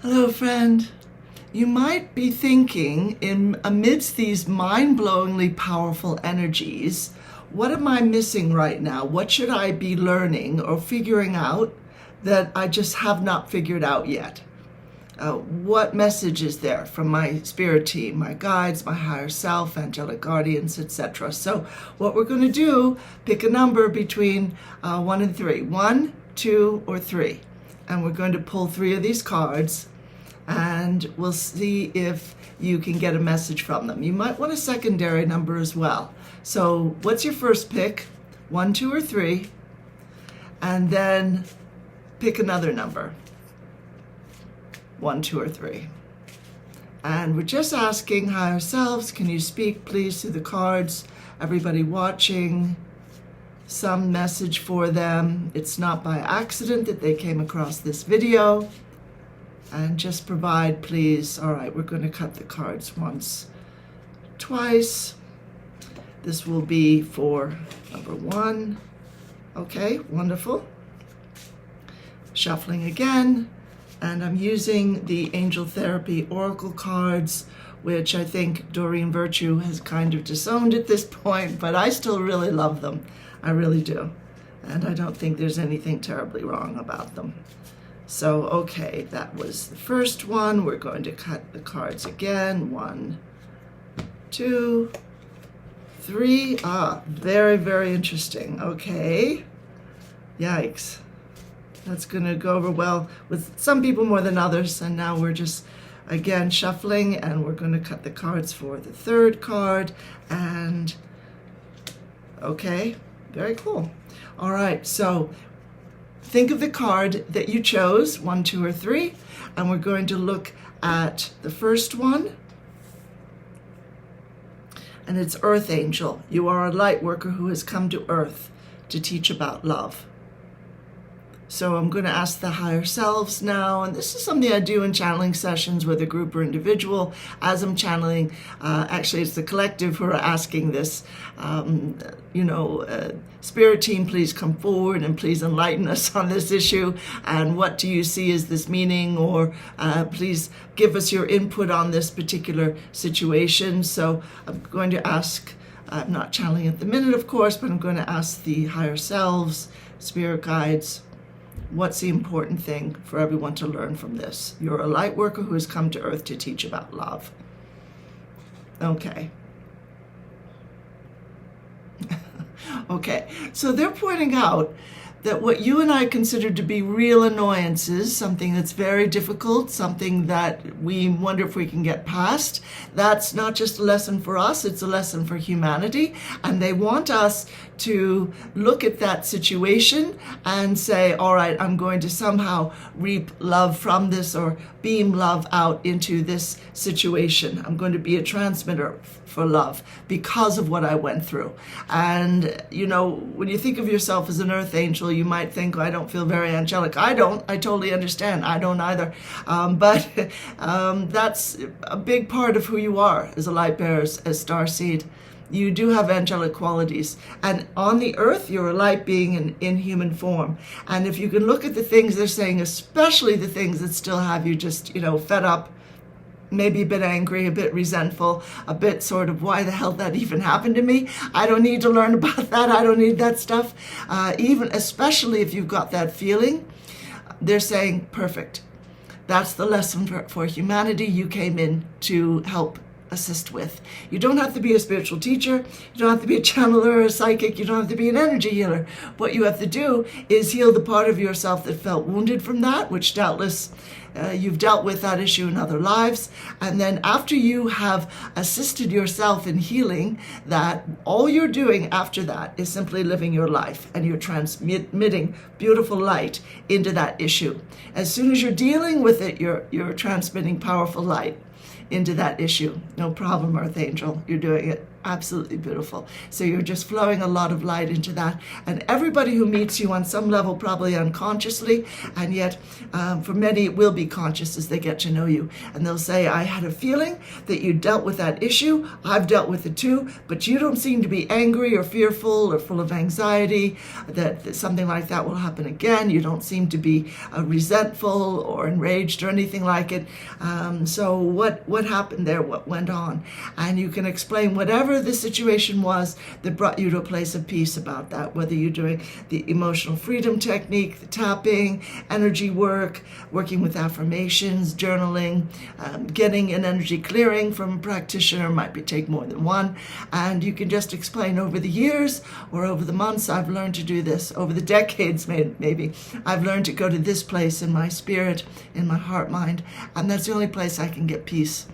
Hello, friend. You might be thinking, amidst these mind-blowingly powerful energies, what am I missing right now? What should I be learning or figuring out that I just have not figured out yet? What message is there from my spirit team, my guides, my higher self, angelic guardians, etc.? So what we're going to do, pick a number between 1 and 3. 1, 2, or 3. And we're going to pull 3 of these cards, and we'll see if you can get a message from them. You might want a secondary number as well. So what's your first pick? 1, 2, or 3. And then pick another number. 1, 2, or 3. And we're just asking higher selves, can you speak please through the cards? Everybody watching, some message for them. It's not by accident that they came across this video. And just provide, please. All right, we're going to cut the cards once, twice. This will be for number 1. Okay, wonderful. Shuffling again. And I'm using the Angel Therapy Oracle cards, which I think Doreen Virtue has kind of disowned at this point, but I still really love them. I really do. And I don't think there's anything terribly wrong about them. So, okay, that was the first one. We're going to cut the cards again. 1, 2, 3. Very, very interesting. Okay. Yikes. That's going to go over well with some people more than others. And now we're just, again, shuffling, and we're going to cut the cards for the third card. And, okay, very cool. All right, so think of the card that you chose, 1, 2, or 3, and we're going to look at the first one. And it's Earth Angel. You are a light worker who has come to Earth to teach about love. So I'm going to ask the higher selves now, and this is something I do in channeling sessions with a group or individual. As I'm channeling, actually it's the collective who are asking this, spirit team, please come forward and please enlighten us on this issue, and what do you see as this meaning, or please give us your input on this particular situation. So I'm going to ask, I'm not channeling at the minute of course, but I'm going to ask the higher selves, spirit guides, what's the important thing for everyone to learn from this? You're a light worker who has come to Earth to teach about love. Okay. Okay, so they're pointing out that what you and I consider to be real annoyances, something that's very difficult, something that we wonder if we can get past, that's not just a lesson for us, it's a lesson for humanity. And they want us to look at that situation and say, all right, I'm going to somehow reap love from this, or beam love out into this situation. I'm going to be a transmitter for love because of what I went through. And, when you think of yourself as an Earth Angel, you might think, I don't feel very angelic. I don't. I totally understand. I don't either. But that's a big part of who you are as a light bearer, as starseed. You do have angelic qualities. And on the earth, you're a light being in human form. And if you can look at the things they're saying, especially the things that still have you just, fed up, maybe a bit angry, a bit resentful, a bit sort of, why the hell that even happened to me? I don't need to learn about that. I don't need that stuff. Especially if you've got that feeling, they're saying, perfect. That's the lesson for humanity you came in to help assist with. You don't have to be a spiritual teacher. You don't have to be a channeler or a psychic. You don't have to be an energy healer. What you have to do is heal the part of yourself that felt wounded from that, which doubtless you've dealt with that issue in other lives. And then after you have assisted yourself in healing that, all you're doing after that is simply living your life, and you're transmitting beautiful light into that issue. As soon as you're dealing with it, you're transmitting powerful light into that issue. No problem, Earth Angel. You're doing it Absolutely beautiful. So you're just flowing a lot of light into that. And everybody who meets you on some level, probably unconsciously, and yet for many it will be conscious as they get to know you. And they'll say, I had a feeling that you dealt with that issue. I've dealt with it too, but you don't seem to be angry or fearful or full of anxiety that something like that will happen again. You don't seem to be resentful or enraged or anything like it. So what happened there? What went on? And you can explain whatever the situation was that brought you to a place of peace about that, whether you're doing the emotional freedom technique, the tapping, energy work, working with affirmations, journaling, getting an energy clearing from a practitioner, might take more than one. And you can just explain, over the years or over the months, I've learned to do this. Over the decades, maybe, I've learned to go to this place in my spirit, in my heart, mind, and that's the only place I can get peace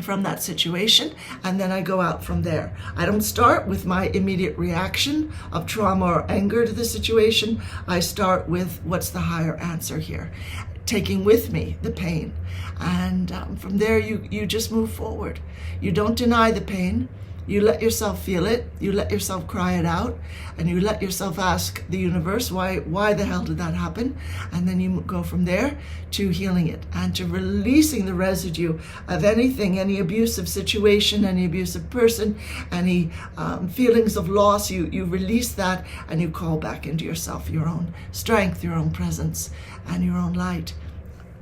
from that situation, and then I go out from there. I don't start with my immediate reaction of trauma or anger to the situation. I start with, what's the higher answer here? Taking with me the pain. And from there, you just move forward. You don't deny the pain. You let yourself feel it, you let yourself cry it out, and you let yourself ask the universe, why the hell did that happen? And then you go from there to healing it and to releasing the residue of anything, any abusive situation, any abusive person, any feelings of loss. You release that and you call back into yourself, your own strength, your own presence, and your own light.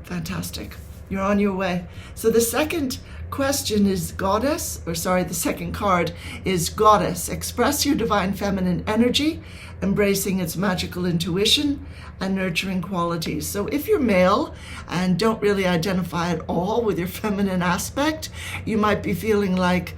Fantastic. You're on your way. So the second question is the second card is Goddess. Express your divine feminine energy, embracing its magical intuition and nurturing qualities. So if you're male and don't really identify at all with your feminine aspect, you might be feeling like,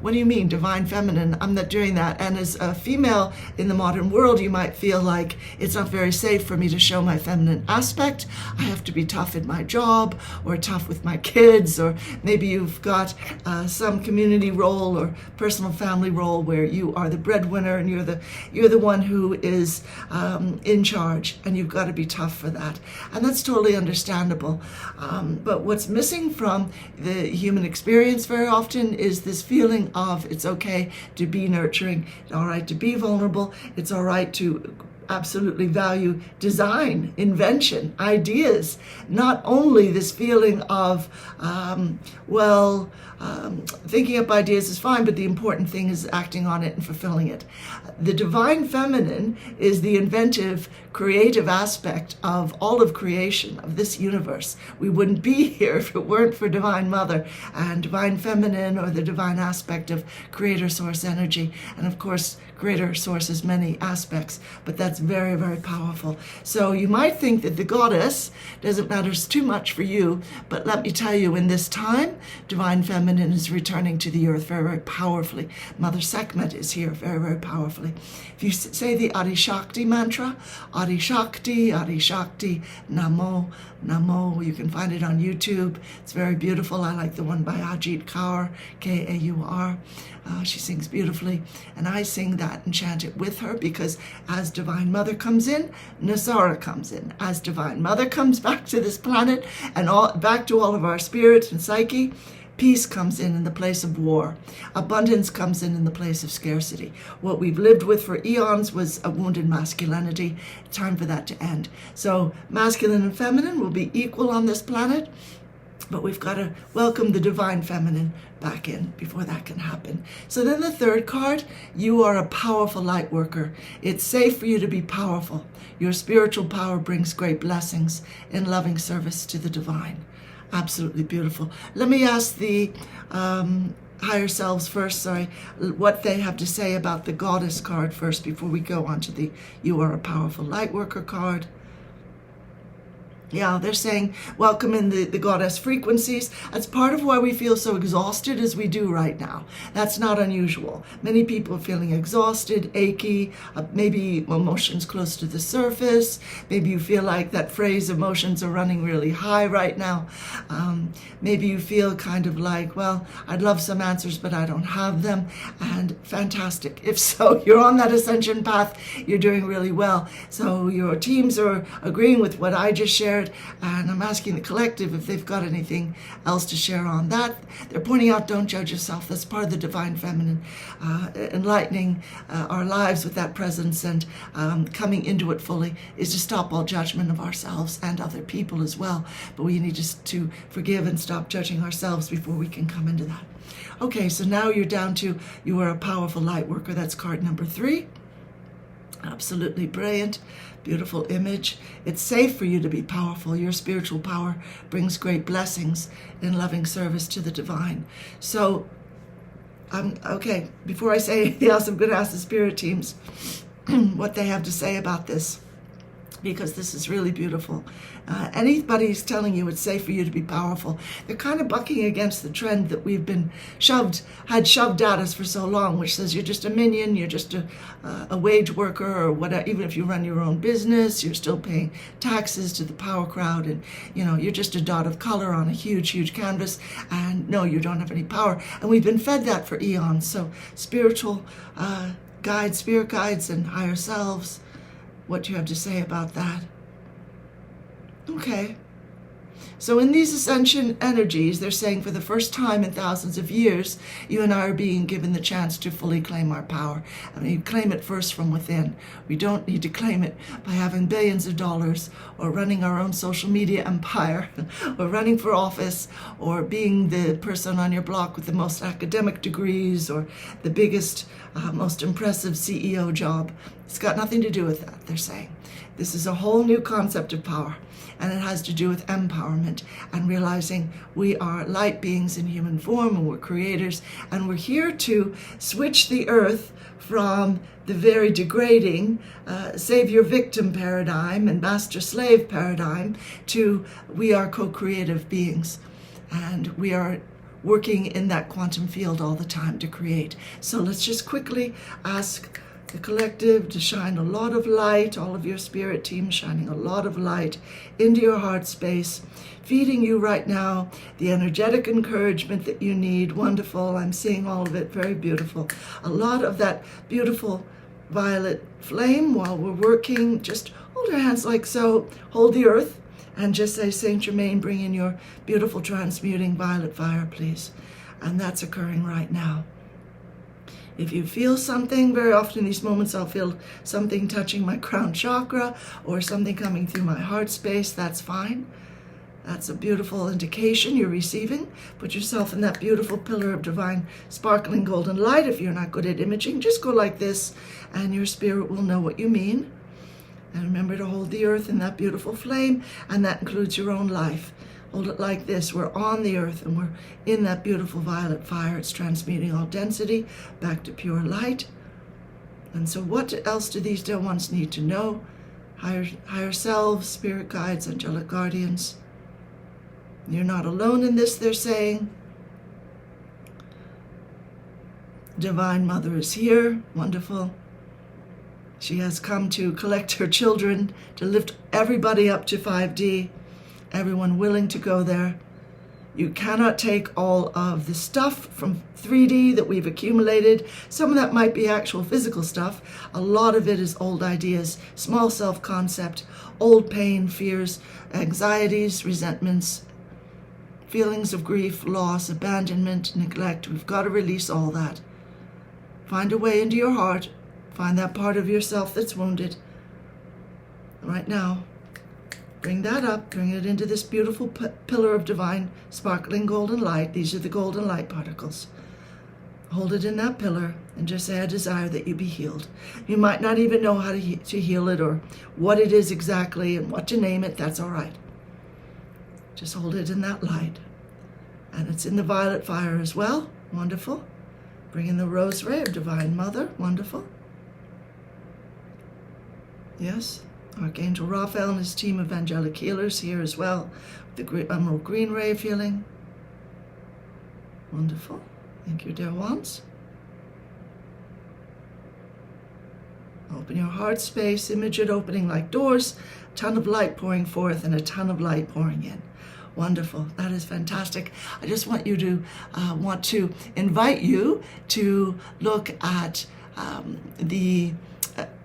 what do you mean, divine feminine? I'm not doing that. And as a female in the modern world, you might feel like it's not very safe for me to show my feminine aspect. I have to be tough in my job or tough with my kids, or maybe you've got some community role or personal family role where you are the breadwinner and you're the one who is in charge, and you've got to be tough for that. And that's totally understandable. But what's missing from the human experience very often is this feeling of, it's okay to be nurturing, it's all right to be vulnerable, it's all right to absolutely value design, invention, ideas. Not only this feeling of, thinking up ideas is fine, but the important thing is acting on it and fulfilling it. The divine feminine is the inventive, creative aspect of all of creation, of this universe. We wouldn't be here if it weren't for Divine Mother and Divine Feminine, or the divine aspect of Creator Source energy. And of course, Creator Source has many aspects, but that's very, very powerful. So you might think that the Goddess doesn't matter too much for you, but let me tell you, in this time, Divine Feminine is returning to the earth very, very powerfully. Mother Sekhmet is here very, very powerfully. If you say the Adi Shakti mantra, Adi Shakti, Namo, Namo, you can find it on YouTube. It's very beautiful. I like the one by Ajit Kaur, Kaur. She sings beautifully, and I sing that and chant it with her, because as Divine Mother comes in, Nasara comes in. As Divine Mother comes back to this planet and back to all of our spirit and psyche, peace comes in the place of war. Abundance comes in the place of scarcity. What we've lived with for eons was a wounded masculinity. Time for that to end. So masculine and feminine will be equal on this planet, but we've got to welcome the divine feminine back in before that can happen. So then the third card, you are a powerful light worker. It's safe for you to be powerful. Your spiritual power brings great blessings in loving service to the divine. Absolutely beautiful. Let me ask the higher selves first, what they have to say about the Goddess card first before we go on to the You Are a Powerful Light Worker card. Yeah, they're saying welcome in the goddess frequencies. That's part of why we feel so exhausted as we do right now. That's not unusual. Many people are feeling exhausted, achy, maybe emotions close to the surface. Maybe you feel like that phrase, emotions are running really high right now. Maybe you feel kind of like, well, I'd love some answers, but I don't have them. And fantastic. If so, you're on that ascension path. You're doing really well. So your teams are agreeing with what I just shared. shared, and I'm asking the collective if they've got anything else to share on that. They're pointing out, don't judge yourself. That's part of the divine feminine, enlightening our lives with that presence and coming into it fully is to stop all judgment of ourselves and other people as well. But we need to forgive and stop judging ourselves before we can come into that. Okay, so now you're down to, you are a powerful light worker. That's card number 3. Absolutely brilliant, beautiful image. It's safe for you to be powerful. Your spiritual power brings great blessings in loving service to the divine. So, okay, before I say anything else, I'm going to ask the spirit teams what they have to say about this, because this is really beautiful. Anybody's telling you it's safe for you to be powerful, they're kind of bucking against the trend that we've been shoved at us for so long, which says you're just a minion, you're just a wage worker or whatever. Even if you run your own business, you're still paying taxes to the power crowd, and you're just a dot of color on a huge canvas, and no, you don't have any power. And we've been fed that for eons. So spiritual guides, spirit guides, and higher selves, what do you have to say about that? Okay. So in these ascension energies, they're saying for the first time in thousands of years, you and I are being given the chance to fully claim our power. I mean, claim it first from within. We don't need to claim it by having billions of dollars or running our own social media empire or running for office or being the person on your block with the most academic degrees or the biggest, most impressive CEO job. It's got nothing to do with that, they're saying. This is a whole new concept of power. And it has to do with empowerment and realizing we are light beings in human form, and we're creators, and we're here to switch the earth from the very degrading savior-victim paradigm and master-slave paradigm to we are co-creative beings, and we are working in that quantum field all the time to create. So let's just quickly ask the collective to shine a lot of light, all of your spirit team shining a lot of light into your heart space, feeding you right now the energetic encouragement that you need. Wonderful. I'm seeing all of it. Very beautiful. A lot of that beautiful violet flame while we're working. Just hold your hands like so. Hold the earth and just say, Saint Germain, bring in your beautiful transmuting violet fire, please. And that's occurring right now. If you feel something, very often in these moments I'll feel something touching my crown chakra or something coming through my heart space, that's fine. That's a beautiful indication you're receiving. Put yourself in that beautiful pillar of divine sparkling golden light. If you're not good at imaging, just go like this and your spirit will know what you mean. And remember to hold the earth in that beautiful flame, and that includes your own life. Hold it like this. We're on the earth and we're in that beautiful violet fire. It's transmuting all density back to pure light. And so what else do these dear ones need to know? Higher selves, spirit guides, angelic guardians. You're not alone in this, they're saying. Divine Mother is here. Wonderful. She has come to collect her children, to lift everybody up to 5D. Everyone willing to go there. You cannot take all of the stuff from 3D that we've accumulated. Some of that might be actual physical stuff. A lot of it is old ideas, small self-concept, old pain, fears, anxieties, resentments, feelings of grief, loss, abandonment, neglect. We've got to release all that. Find a way into your heart. Find that part of yourself that's wounded. Right now. Bring that up, bring it into this beautiful pillar of divine sparkling golden light. These are the golden light particles. Hold it in that pillar and just say, I desire that you be healed. You might not even know how to heal it or what it is exactly and what to name it. That's all right. Just hold it in that light. And it's in the violet fire as well. Wonderful. Bring in the rose ray of Divine Mother. Wonderful. Yes. Archangel Raphael and his team of angelic healers here as well. The emerald green ray of healing. Wonderful. Thank you, dear ones. Open your heart space. Image it opening like doors. A ton of light pouring forth and a ton of light pouring in. Wonderful. That is fantastic. I just want to invite you to look at the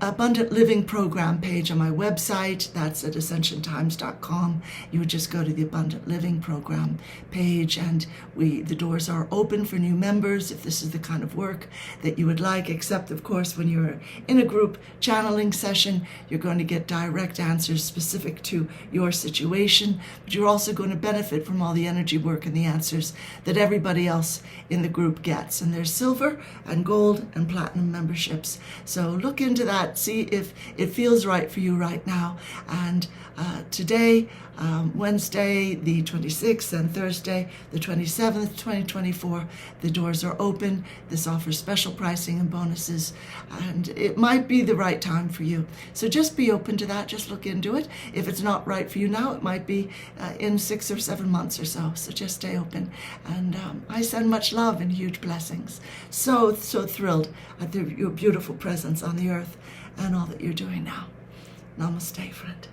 Abundant Living Program page on my website. That's at ascensiontimes.com. You would just go to the Abundant Living Program page, and the doors are open for new members if this is the kind of work that you would like, except, of course, when you're in a group channeling session, you're going to get direct answers specific to your situation, but you're also going to benefit from all the energy work and the answers that everybody else in the group gets. And there's silver and gold and platinum memberships. So look into that, see if it feels right for you right now. And today, Wednesday the 26th, and Thursday the 27th, 2024, the doors are open. This offers special pricing and bonuses, and it might be the right time for you. So just be open to that. Just look into it. If it's not right for you now, it might be in 6 or 7 months or so. So just stay open. And I send much love and huge blessings. So thrilled at your beautiful presence on the earth and all that you're doing now. Namaste, friend.